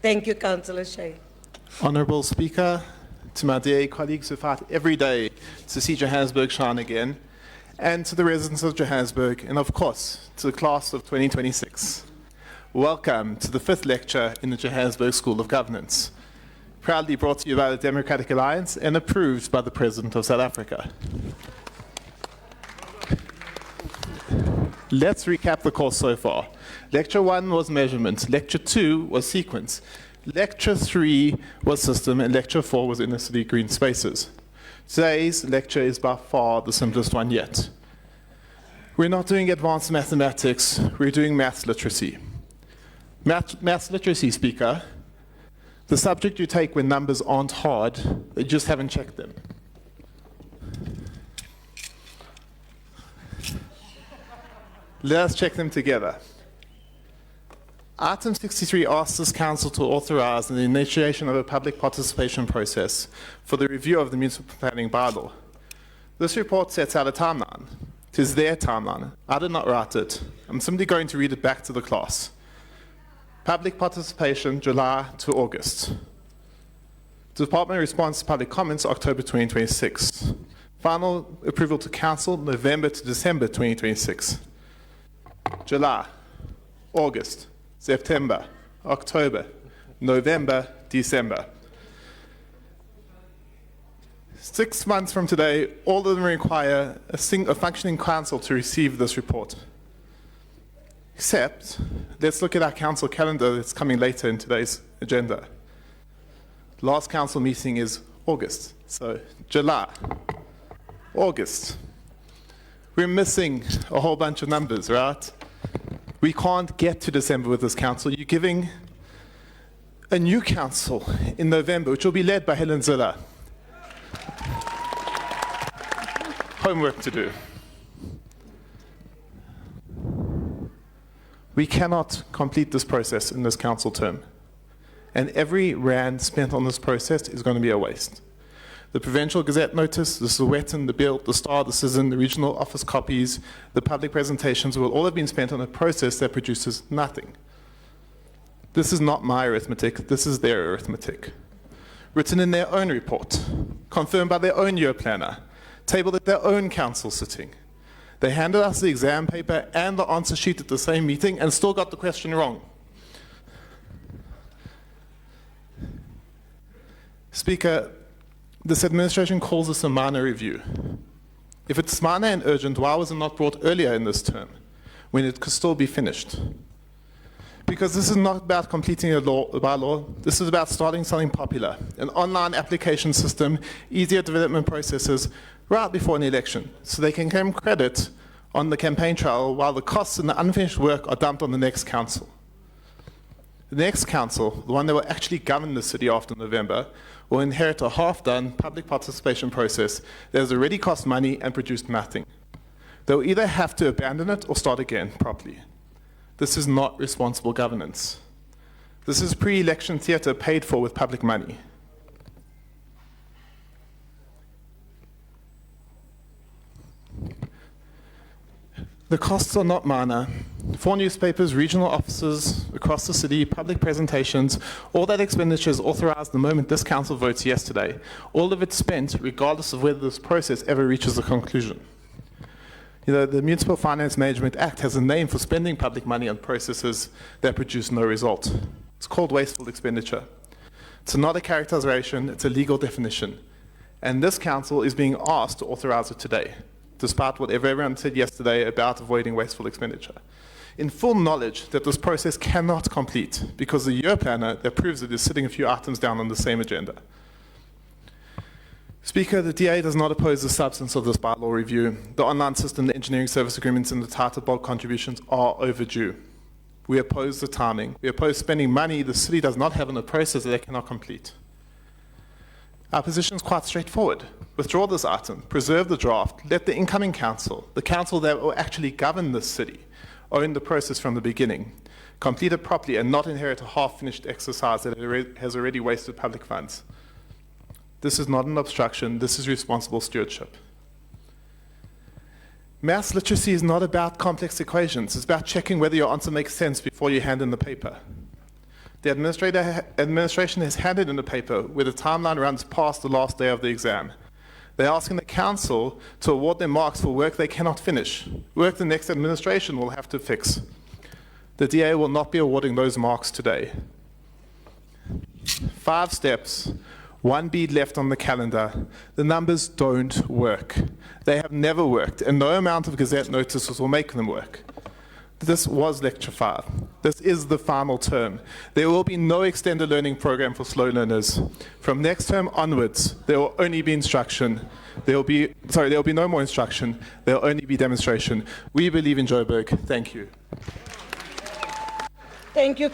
Thank you, Councillor Shay. Honourable Speaker, to my dear colleagues who fight every day to see Johannesburg shine again, and to the residents of Johannesburg, and of course, to the class of 2026. Welcome to the 5th lecture in the Johannesburg School of Governance, proudly brought to you by the Democratic Alliance and approved by the President of South Africa. Let's recap the course so far. Lecture 1 was measurement, Lecture 2 was sequence, Lecture 3 was system, and Lecture 4 was inner city green spaces. Today's lecture is by far the simplest one yet. We're not doing advanced mathematics, we're doing maths literacy. Maths literacy, Speaker, the subject you take when numbers aren't hard, you just haven't checked them. Let us check them together. Item 63 asks this Council to authorize the initiation of a public participation process for the review of the municipal planning bylaw. This report sets out a timeline. It is their timeline. I did not write it. I'm simply going to read it back to the class. Public participation, July to August. Department response to public comments, October 2026. Final approval to Council, November to December 2026. July, August, September, October, November, December. 6 months from today, all of them require a functioning council to receive this report. Except, let's look at our council calendar that's coming later in today's agenda. Last council meeting is August, so July, August. We're missing a whole bunch of numbers, right? We can't get to December with this council. You're giving a new council in November, which will be led by Helen Ziller. Homework to do. We cannot complete this process in this council term. And every rand spent on this process is going to be a waste. The Provincial Gazette notice, the Sowetan, the Bill, the Star, the Citizen, the regional office copies, the public presentations will all have been spent on a process that produces nothing. This is not my arithmetic, this is their arithmetic. Written in their own report, confirmed by their own year planner, tabled at their own council sitting. They handed us the exam paper and the answer sheet at the same meeting and still got the question wrong. Speaker, this administration calls this a minor review. If it's minor and urgent, why was it not brought earlier in this term, when it could still be finished? Because this is not about completing a bylaw, this is about starting something popular, an online application system, easier development processes, right before an election, so they can claim credit on the campaign trail while the costs and the unfinished work are dumped on the next council. The next council, the one that will actually govern the city after November, will inherit a half-done public participation process that has already cost money and produced nothing. They'll either have to abandon it or start again properly. This is not responsible governance. This is pre-election theatre paid for with public money. The costs are not minor. 4 newspapers, regional offices across the city, public presentations, all that expenditure is authorized the moment this council votes yesterday. All of it spent regardless of whether this process ever reaches a conclusion. You know, the Municipal Finance Management Act has a name for spending public money on processes that produce no result. It's called wasteful expenditure. It's not a characterization, it's a legal definition. And this council is being asked to authorize it today, despite what everyone said yesterday about avoiding wasteful expenditure, in full knowledge that this process cannot complete because the year planner that proves it is sitting a few items down on the same agenda. Speaker, the DA does not oppose the substance of this bylaw review. The online system, the engineering service agreements, and the title bulk contributions are overdue. We oppose the timing. We oppose spending money the city does not have in a process that they cannot complete. Our position is quite straightforward. Withdraw this item, preserve the draft, let the incoming council, the council that will actually govern this city, own the process from the beginning, complete it properly and not inherit a half-finished exercise that has already wasted public funds. This is not an obstruction, this is responsible stewardship. Maths literacy is not about complex equations, it's about checking whether your answer makes sense before you hand in the paper. The administration has handed in a paper where the timeline runs past the last day of the exam. They're asking the council to award them marks for work they cannot finish, work the next administration will have to fix. The DA will not be awarding those marks today. 5 steps, 1 bead left on the calendar. The numbers don't work. They have never worked, and no amount of Gazette notices will make them work. This was Lecture 5. This is the final term. There will be no extended learning program for slow learners. From next term onwards, there will only be instruction. There will be no more instruction. There will only be demonstration. We believe in Joburg. Thank you. Thank you,